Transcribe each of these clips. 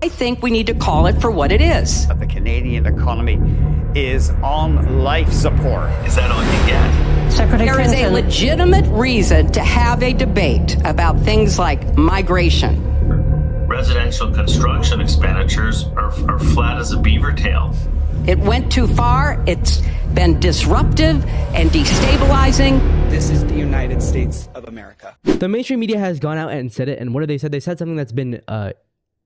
I think we need to call it for what it is. The Canadian economy is on life support. Is that all you get? Secretary There Clinton. Is a legitimate reason to have a debate about things like migration. Residential construction expenditures are flat as a beaver tail. It went too far. It's been disruptive and destabilizing. This is the United States of America. The mainstream media has gone out and said it, and what did they say? They said something that's been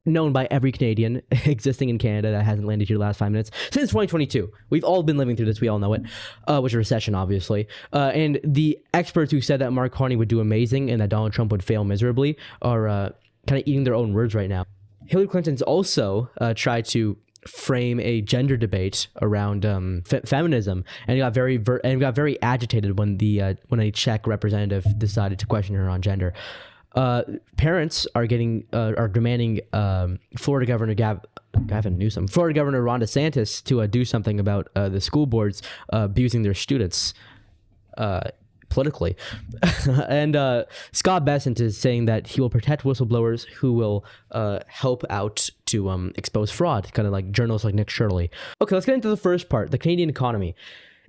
known by every Canadian existing in Canada that hasn't landed here the last 5 minutes since 2022. We've all been living through this. We all know it, which is a recession, obviously. And the experts who said that Mark Carney would do amazing and that Donald Trump would fail miserably are kind of eating their own words right now. Hillary Clinton's also tried to frame a gender debate around feminism, and got very agitated when a Czech representative decided to question her on gender. Parents are demanding Florida Governor Florida Governor Ron DeSantis to do something about the school boards abusing their students politically. And Scott Bessent is saying that he will protect whistleblowers who will help out to expose fraud, kind of like journalists like Nick Shirley. Okay, let's get into the first part, the Canadian economy.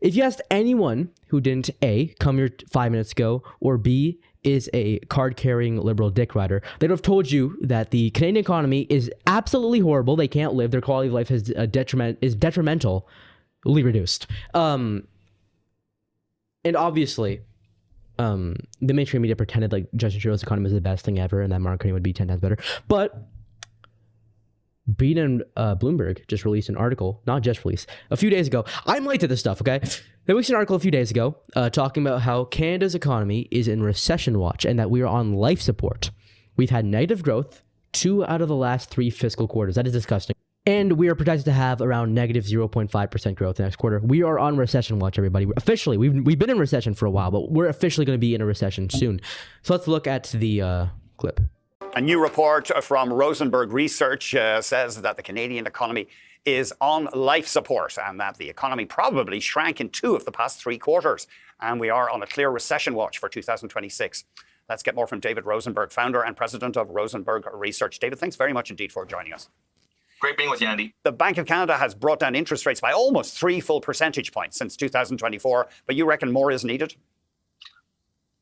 If you asked anyone who didn't A, come here 5 minutes ago, or B, is a card-carrying liberal dick rider, they'd have told you that the Canadian economy is absolutely horrible. They can't live. Their quality of life is detrimentally reduced. And obviously, the mainstream media pretended like Justin Trudeau's economy was the best thing ever and that Mark Carney would be 10 times better. But Bean and Bloomberg just released an article, not just released, a few days ago. I'm late to this stuff, okay? They released an article a few days ago talking about how Canada's economy is in recession watch and that we are on life support. We've had negative growth 2 out of the last 3 fiscal quarters. That is disgusting. And we are projected to have around negative 0.5% growth next quarter. We are on recession watch, everybody. Officially, we've been in recession for a while, but we're officially going to be in a recession soon. So let's look at the clip. A new report from Rosenberg Research says that the Canadian economy is on life support and that the economy probably shrank in 2 of the past 3 quarters. And we are on a clear recession watch for 2026. Let's get more from David Rosenberg, founder and president of Rosenberg Research. David, thanks very much indeed for joining us. Great being with you, Andy. The Bank of Canada has brought down interest rates by almost 3 full percentage points since 2024, but you reckon more is needed?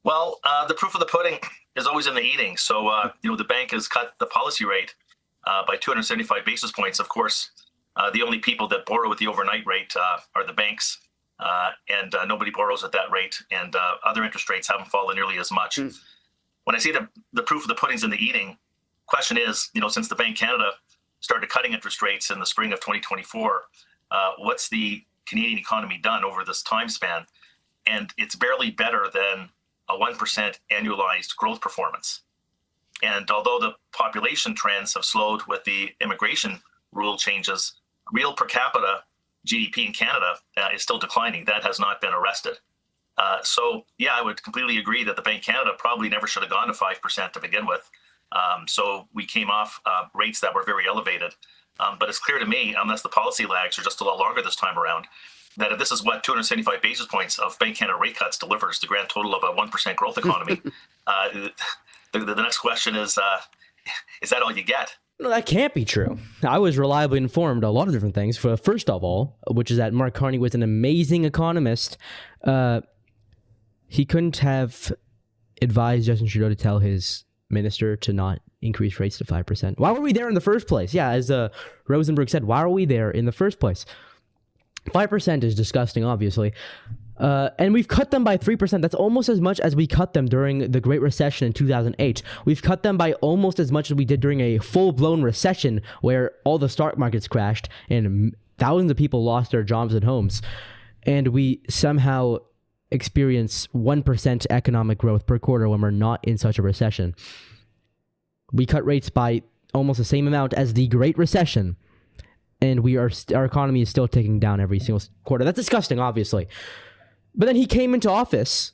Well, the proof of the pudding is always in the eating. So, the bank has cut the policy rate by 275 basis points. Of course, the only people that borrow at the overnight rate are the banks, and nobody borrows at that rate. And other interest rates haven't fallen nearly as much. When I say the proof of the pudding's in the eating, question is, since the Bank of Canada started cutting interest rates in the spring of 2024, what's the Canadian economy done over this time span? And it's barely better than a 1% annualized growth performance. And although the population trends have slowed with the immigration rule changes, real per capita GDP in Canada is still declining. That has not been arrested. So, I would completely agree that the Bank of Canada probably never should have gone to 5% to begin with. So we came off rates that were very elevated. But it's clear to me, unless the policy lags are just a lot longer this time around, that if this is what 275 basis points of Bank of Canada rate cuts delivers, the grand total of a 1% growth economy, the next question is that all you get? No, that can't be true. I was reliably informed a lot of different things. First of all, which is that Mark Carney was an amazing economist. He couldn't have advised Justin Trudeau to tell his minister to not increase rates to 5%. Why were we there in the first place? Yeah, as Rosenberg said, why are we there in the first place? 5% is disgusting, obviously. And we've cut them by 3%. That's almost as much as we cut them during the Great Recession in 2008. We've cut them by almost as much as we did during a full-blown recession where all the stock markets crashed and thousands of people lost their jobs and homes. And we somehow experience 1% economic growth per quarter when we're not in such a recession. We cut rates by almost the same amount as the Great Recession. And our economy is still ticking down every single quarter. That's disgusting, obviously. But then he came into office,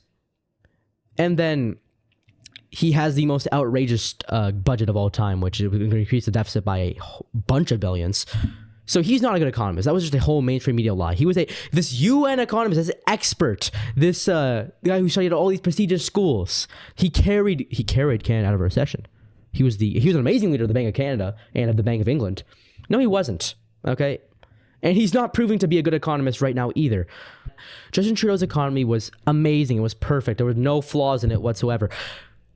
and then he has the most outrageous budget of all time, which is going to increase the deficit by a bunch of billions. So he's not a good economist. That was just a whole mainstream media lie. He was this UN economist, this expert, this guy who studied at all these prestigious schools. He carried Canada out of a recession. He was an amazing leader of the Bank of Canada and of the Bank of England. No, he wasn't. Okay, and he's not proving to be a good economist right now either. Justin Trudeau's economy was amazing. It was perfect. There were no flaws in it whatsoever.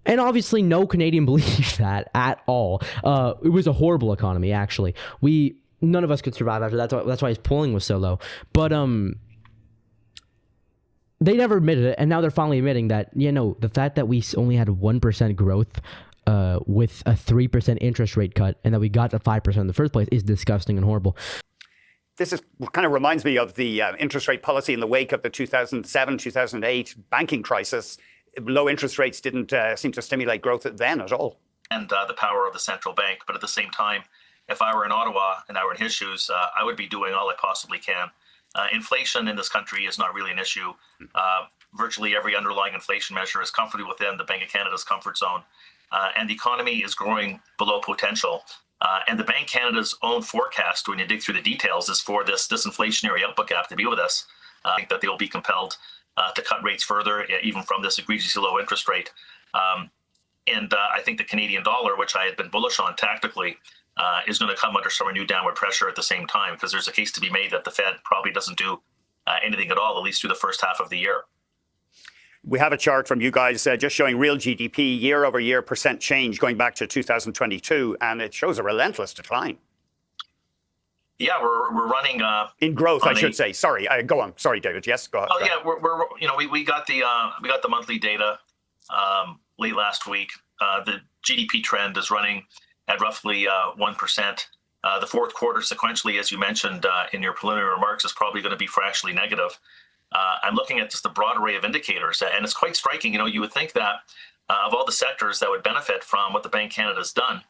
And obviously, no Canadian believed that at all. It was a horrible economy, actually. None of us could survive after that. That's why his polling was so low. But they never admitted it, and now they're finally admitting that, the fact that we only had 1% growth with a 3% interest rate cut, and that we got to 5% in the first place is disgusting and horrible. This kind of reminds me of the interest rate policy in the wake of the 2007-2008 banking crisis. Low interest rates didn't seem to stimulate growth then at all. And the power of the central bank. But at the same time, if I were in Ottawa and I were in his shoes, I would be doing all I possibly can. Inflation in this country is not really an issue. Virtually every underlying inflation measure is comfortably within the Bank of Canada's comfort zone. And the economy is growing below potential. And the Bank of Canada's own forecast, when you dig through the details, is for this disinflationary output gap to be with us. I think that they'll be compelled to cut rates further, even from this egregiously low interest rate. And I think the Canadian dollar, which I had been bullish on tactically, is going to come under some renewed downward pressure at the same time, because there's a case to be made that the Fed probably doesn't do anything at all, at least through the first half of the year. We have a chart from you guys just showing real GDP year-over-year percent change going back to 2022, and it shows a relentless decline. Yeah, we're running in growth, I should say. Sorry, go on. Sorry, David. Yes, go ahead. Oh yeah, we got the monthly data late last week. The GDP trend is running at roughly 1%. The fourth quarter sequentially, as you mentioned in your preliminary remarks, is probably going to be fractionally negative. I'm looking at just the broad array of indicators, and it's quite striking. You would think that of all the sectors that would benefit from what the Bank of Canada has done,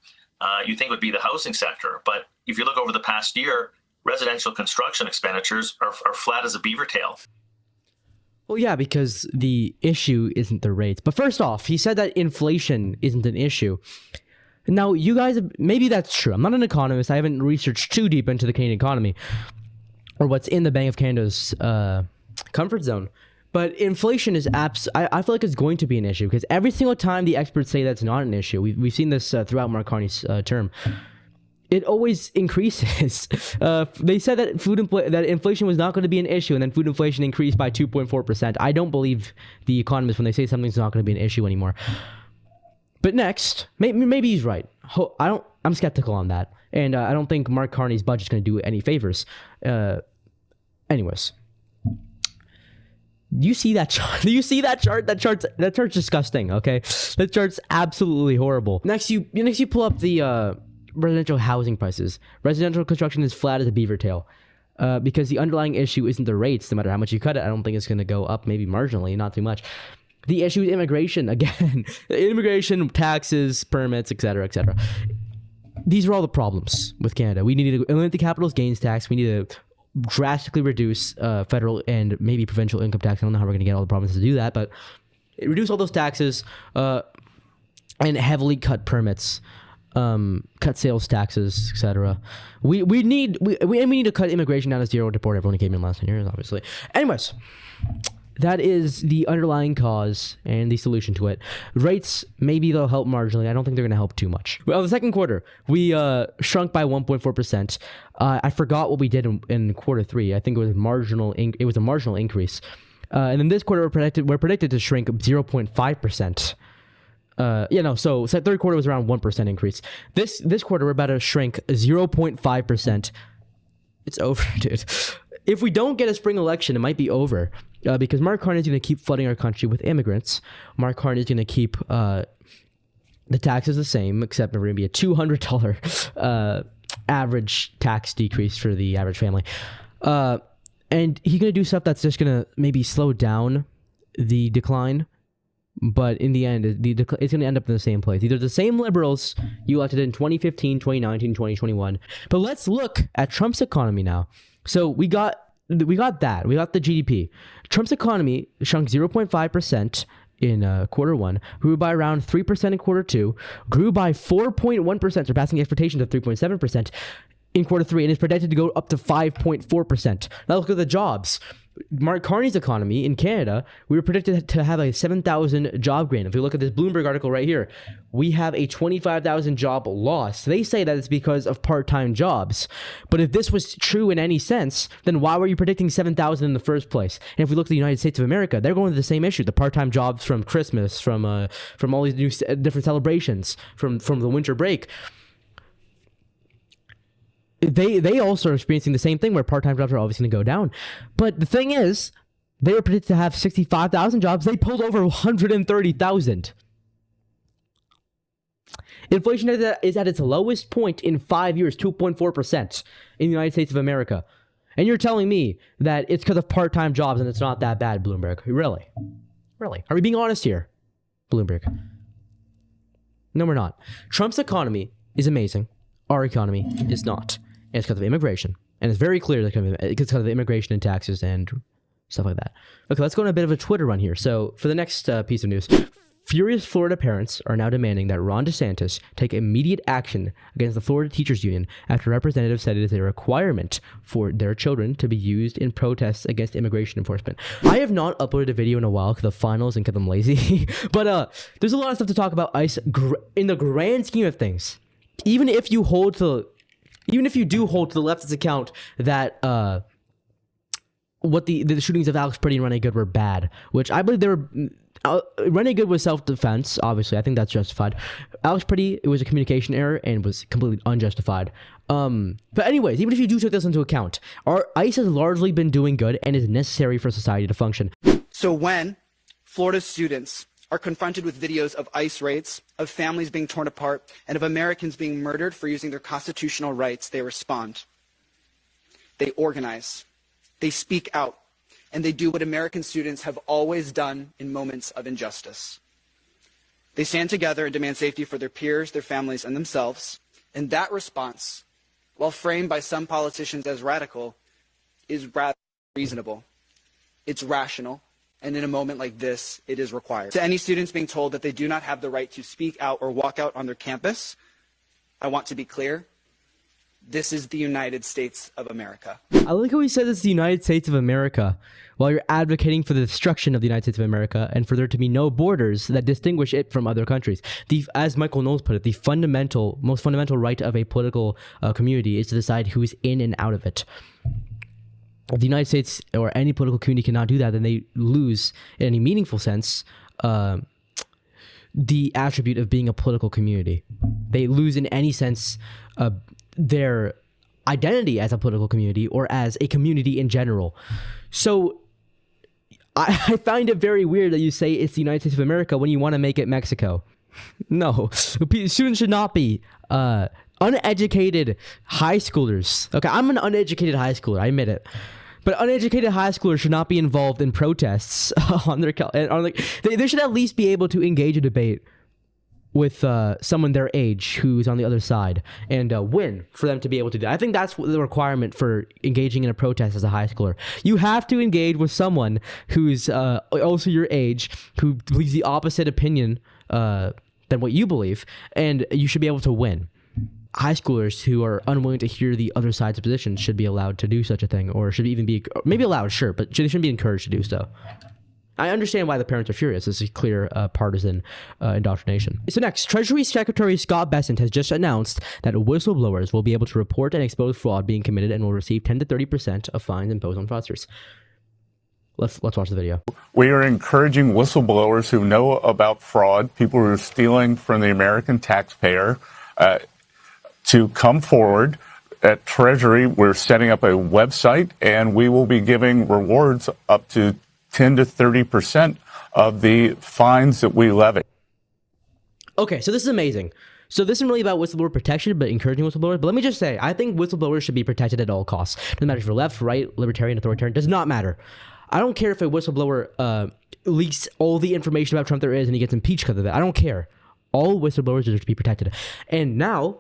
you think would be the housing sector. But if you look over the past year, residential construction expenditures are flat as a beaver tail. Well, yeah, because the issue isn't the rates. But first off, he said that inflation isn't an issue. Now, you guys, maybe that's true. I'm not an economist. I haven't researched too deep into the Canadian economy or what's in the Bank of Canada's comfort zone. But inflation is I feel like it's going to be an issue, because every single time the experts say that's not an issue, we've seen this throughout Mark Carney's term, it always increases. They said that that inflation was not going to be an issue, and then food inflation increased by 2.4%. I don't believe the economists when they say something's not going to be an issue anymore. But next, maybe he's right. I'm skeptical on that, and I don't think Mark Carney's budget's going to do any favors. Anyways. Do you see that chart? Do you see that chart? That chart's disgusting. Okay, that chart's absolutely horrible. Next, you pull up the residential housing prices. Residential construction is flat as a beaver tail, because the underlying issue isn't the rates. No matter how much you cut it, I don't think it's going to go up. Maybe marginally, not too much. The issue is immigration again. Immigration, taxes, permits, etc., etc. These are all the problems with Canada. We need to eliminate the capital gains tax. We need to drastically reduce federal and maybe provincial income tax. I don't know how we're going to get all the provinces to do that, but reduce all those taxes and heavily cut permits, cut sales taxes, etc. We need to cut immigration down to zero, deport everyone who came in last 10 years, obviously. Anyways, that is the underlying cause and the solution to it. Rates, maybe they'll help marginally. I don't think they're going to help too much. Well, the second quarter, we shrunk by 1.4%. I forgot what we did in quarter three. I think it was marginal. It was a marginal increase. And then this quarter, we're predicted to shrink 0.5%. So third quarter was around 1% increase. This quarter, we're about to shrink 0.5%. It's over, dude. If we don't get a spring election, it might be over. Because Mark Carney is going to keep flooding our country with immigrants. Mark Carney is going to keep the taxes the same, except for going to be a $200 average tax decrease for the average family. And he's going to do stuff that's just going to maybe slow down the decline. But in the end, it's going to end up in the same place. Either the same liberals you elected in 2015, 2019, 2021. But let's look at Trump's economy now. So we got that. We got the GDP. Trump's economy shrunk 0.5% in quarter one, grew by around 3% in quarter two, grew by 4.1%, surpassing expectations of 3.7% in quarter three, and is projected to go up to 5.4%. Now look at the jobs. Mark Carney's economy in Canada, we were predicted to have a 7,000 job gain. If you look at this Bloomberg article right here, we have a 25,000 job loss. They say that it's because of part-time jobs. But if this was true in any sense, then why were you predicting 7,000 in the first place? And if we look at the United States of America, they're going to the same issue. The part-time jobs from Christmas, from all these new different celebrations, from the winter break. They also are experiencing the same thing where part-time jobs are obviously going to go down. But the thing is, they were predicted to have 65,000 jobs. They pulled over 130,000. Inflation is at its lowest point in 5 years, 2.4% in the United States of America. And you're telling me that it's because of part-time jobs and it's not that bad, Bloomberg. Really? Really? Are we being honest here, Bloomberg? No, we're not. Trump's economy is amazing. Our economy is not. And it's because of immigration. And it's very clear that it's because of immigration and taxes and stuff like that. Okay, let's go on a bit of a Twitter run here. So for the next piece of news, furious Florida parents are now demanding that Ron DeSantis take immediate action against the Florida Teachers Union after representatives said it is a requirement for their children to be used in protests against immigration enforcement. I have not uploaded a video in a while because of finals and because I'm lazy. But there's a lot of stuff to talk about ICE in the grand scheme of things. Even if you do hold to the leftist account that what the shootings of Alex Pretty and Rene Good were bad, which I believe they were. Rene Good was self-defense, obviously. I think that's justified. Alex Pretty, it was a communication error and was completely unjustified. But anyways, even if you do take this into account, our ICE has largely been doing good and is necessary for society to function. So when Florida students are confronted with videos of ICE raids, of families being torn apart, and of Americans being murdered for using their constitutional rights, they respond. They organize. They speak out. And they do what American students have always done in moments of injustice. They stand together and demand safety for their peers, their families, and themselves. And that response, while framed by some politicians as radical, is rather reasonable. It's rational. And in a moment like this, it is required. To any students being told that they do not have the right to speak out or walk out on their campus, I want to be clear. This is the United States of America. I like how he said it's the United States of America while you're advocating for the destruction of the United States of America and for there to be no borders that distinguish it from other countries. As Michael Knowles put it, the most fundamental right of a political community is to decide who is in and out of it. If the United States or any political community cannot do that, then they lose, in any meaningful sense, the attribute of being a political community. They lose, in any sense, their identity as a political community or as a community in general. So I find it very weird that you say it's the United States of America when you want to make it Mexico. No, students should not be uneducated high schoolers. Okay, I'm an uneducated high schooler, I admit it. But uneducated high schoolers should not be involved in protests they should at least be able to engage a debate with someone their age who's on the other side and win for them to be able to do that. I think that's the requirement for engaging in a protest as a high schooler. You have to engage with someone who's also your age, who believes the opposite opinion than what you believe, and you should be able to win. High schoolers who are unwilling to hear the other side's position should be allowed to do such a thing, or should even be maybe allowed, sure, but they shouldn't be encouraged to do so. I understand why the parents are furious. This is clear partisan indoctrination. So next, Treasury Secretary Scott Bessent has just announced that whistleblowers will be able to report and expose fraud being committed and will receive 10 to 30% of fines imposed on fraudsters. Let's watch the video. We are encouraging whistleblowers who know about fraud, people who are stealing from the American taxpayer, to come forward. At Treasury, we're setting up a website, and we will be giving rewards up to 10 to 30% of the fines that we levy. Okay, so this is amazing. So this isn't really about whistleblower protection, but encouraging whistleblowers. But let me just say, I think whistleblowers should be protected at all costs. Doesn't matter if you're left, right, libertarian, authoritarian, does not matter. I don't care if a whistleblower leaks all the information about Trump there is and he gets impeached because of it. I don't care. All whistleblowers deserve to be protected. And now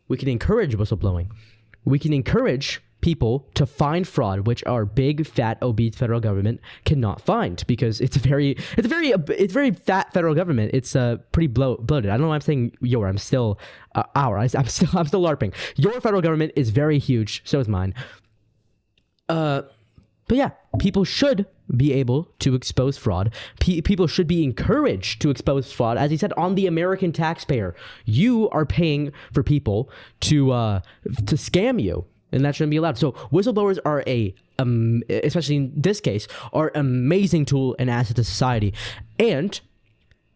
we can encourage whistleblowing. We can encourage people to find fraud, which our big, fat, obese federal government cannot find, because it's very fat federal government. It's pretty bloated. I don't know why I'm saying your. I'm still our. I'm still LARPing. Your federal government is very huge. So is mine. But yeah, people should be able to expose fraud. People should be encouraged to expose fraud. As he said, on the American taxpayer, you are paying for people to scam you, and that shouldn't be allowed. So whistleblowers are especially in this case, are an amazing tool and asset to society, and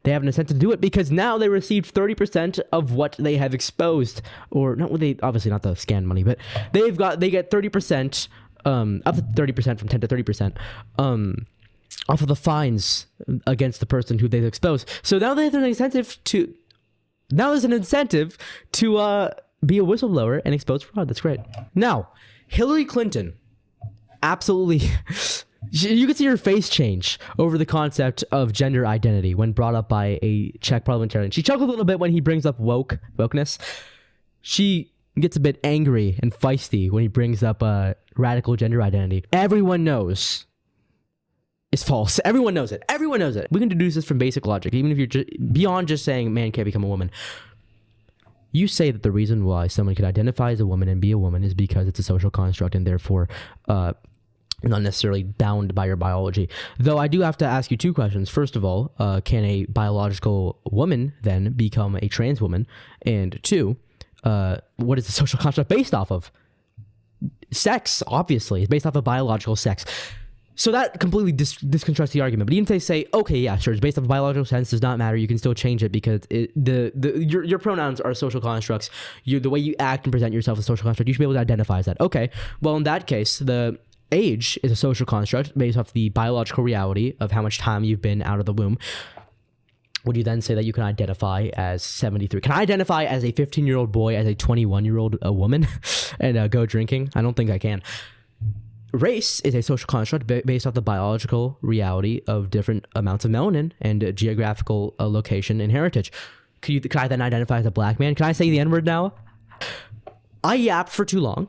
they have an incentive to do it because now they receive 30% of what they have exposed, or not. They obviously not the scam money, but they get 30%. Up to 30% from 10 to 30%, off of the fines against the person who they've exposed. So now there's an incentive to be a whistleblower and expose fraud. That's great. Now, Hillary Clinton, absolutely, you can see her face change over the concept of gender identity when brought up by a Czech parliamentarian. She chuckled a little bit when he brings up wokeness. She gets a bit angry and feisty when he brings up radical gender identity. Everyone knows it's false. Everyone knows it. Everyone knows it. We can deduce this from basic logic, even if you're beyond just saying man can't become a woman. You say that the reason why someone could identify as a woman and be a woman is because it's a social construct and therefore not necessarily bound by your biology. Though I do have to ask you two questions. First of all, can a biological woman then become a trans woman? And two, what is the social construct based off of? Sex, obviously. It's based off of biological sex. So that completely disconstructs the argument. But even if they say, okay, yeah, sure, it's based off of biological sense, does not matter, you can still change it because your pronouns are social constructs. The way you act and present yourself is a social construct. You should be able to identify as that. Okay, well, in that case, the age is a social construct based off the biological reality of how much time you've been out of the womb. Would you then say that you can identify as 73? Can I identify as a 15-year-old boy, as a 21-year-old woman, and go drinking? I don't think I can. Race is a social construct based off the biological reality of different amounts of melanin and geographical location and heritage. Could I then identify as a black man? Can I say the N-word now? I yapped for too long.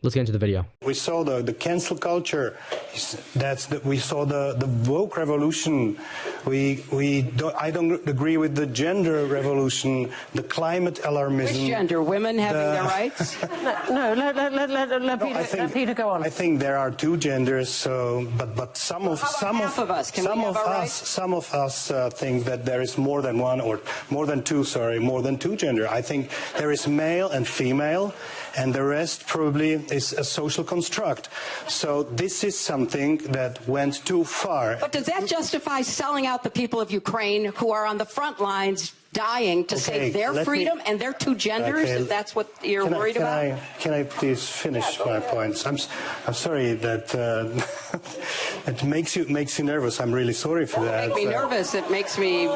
Let's get into the video. We saw the cancel culture. We saw the woke revolution. I don't agree with the gender revolution, the climate alarmism. Which gender? Women having their rights? Let Peter go on. I think there are two genders. So, but some of us think that there is more than one or more than two gender. I think there is male and female, and the rest probably is a social construct. So this is something that went too far. But does that justify selling out the people of Ukraine who are on the front lines dying to save their freedom and their two genders, if that's what you're worried about? Can I please finish my points? I'm sorry that it makes you nervous. I'm really sorry for that. It makes me nervous. It makes me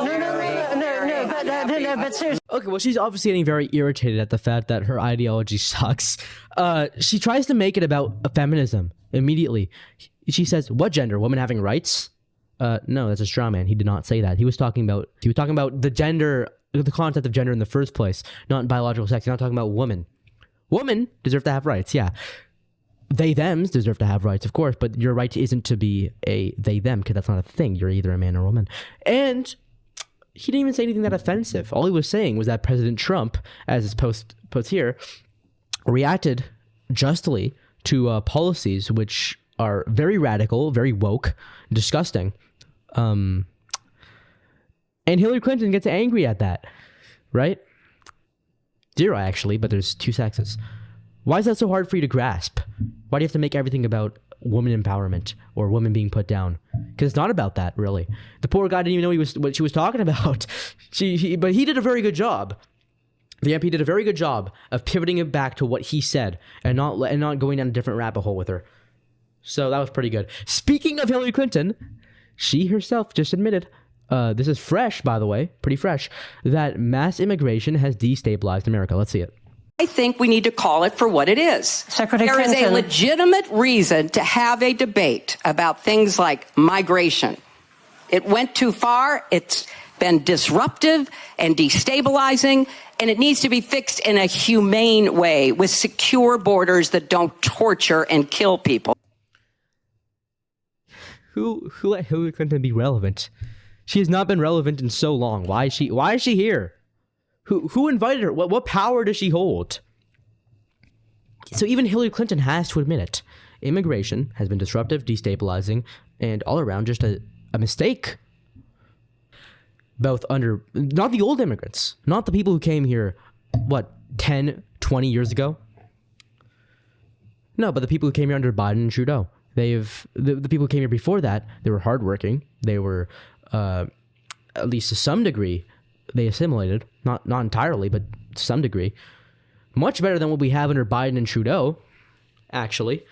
but seriously. Okay, well, she's obviously getting very irritated at the fact that her ideology sucks. She tries to make it about feminism immediately. She says, "What gender? Women having rights?" No, that's a straw man. He did not say that. He was talking about the gender, the concept of gender in the first place, not biological sex. He's not talking about women. Women deserve to have rights, yeah. They thems deserve to have rights, of course, but your right isn't to be a they them, because that's not a thing. You're either a man or a woman. And he didn't even say anything that offensive. All he was saying was that President Trump, as his post puts here, reacted justly to policies which are very radical, very woke, disgusting. And Hillary Clinton gets angry at that, right? Zero, actually, but there's two sexes. Why is that so hard for you to grasp? Why do you have to make everything about woman empowerment or women being put down? Because it's not about that, really. The poor guy didn't even know what she was talking about. But he did a very good job. The MP did a very good job of pivoting it back to what he said and not going down a different rabbit hole with her. So that was pretty good. Speaking of Hillary Clinton, she herself just admitted, this is fresh, by the way, pretty fresh, that mass immigration has destabilized America. Let's see it. I think we need to call it for what it is. Secretary There is Clinton. a legitimate reason to have a debate about things like migration. It went too far. It's been disruptive and destabilizing, and it needs to be fixed in a humane way with secure borders that don't torture and kill people. Who let Hillary Clinton be relevant? She has not been relevant in so long. Why is she here? Who invited her? What power does she hold? So even Hillary Clinton has to admit it. immigration has been disruptive, destabilizing, and all around just a mistake. Both under, not the old immigrants, not the people who came here, 10, 20 years ago? No, but the people who came here under Biden and Trudeau. The people who came here before that, they were hardworking. They were, at least to some degree, they assimilated. Not entirely, but to some degree. Much better than what we have under Biden and Trudeau, actually,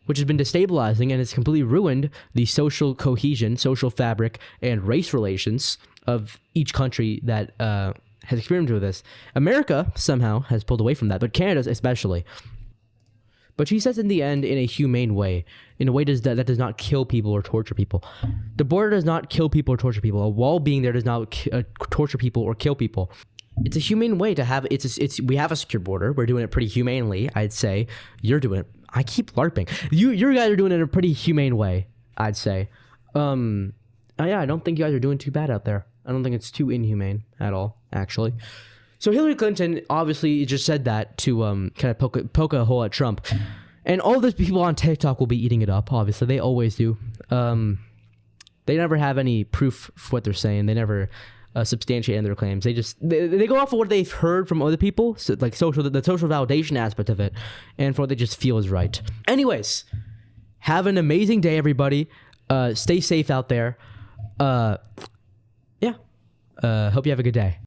which has been destabilizing and has completely ruined the social cohesion, social fabric, and race relations of each country that has experimented with this. America somehow has pulled away from that, but Canada especially. But she says in the end, in a humane way, in a way that does not kill people or torture people. The border does not kill people or torture people. A wall being there does not torture people or kill people. It's a humane way to have. We have a secure border. We're doing it pretty humanely, I'd say. You're doing it. I keep LARPing. You guys are doing it in a pretty humane way, I'd say. Yeah, I don't think you guys are doing too bad out there. I don't think it's too inhumane at all, actually. So Hillary Clinton obviously just said that to kind of poke a hole at Trump. And all those people on TikTok will be eating it up, obviously. They always do. They never have any proof for what they're saying. They never substantiate their claims. They go off of what they've heard from other people, so like the social validation aspect of it, and for what they just feel is right. Anyways, have an amazing day, everybody. Stay safe out there. Yeah. Hope you have a good day.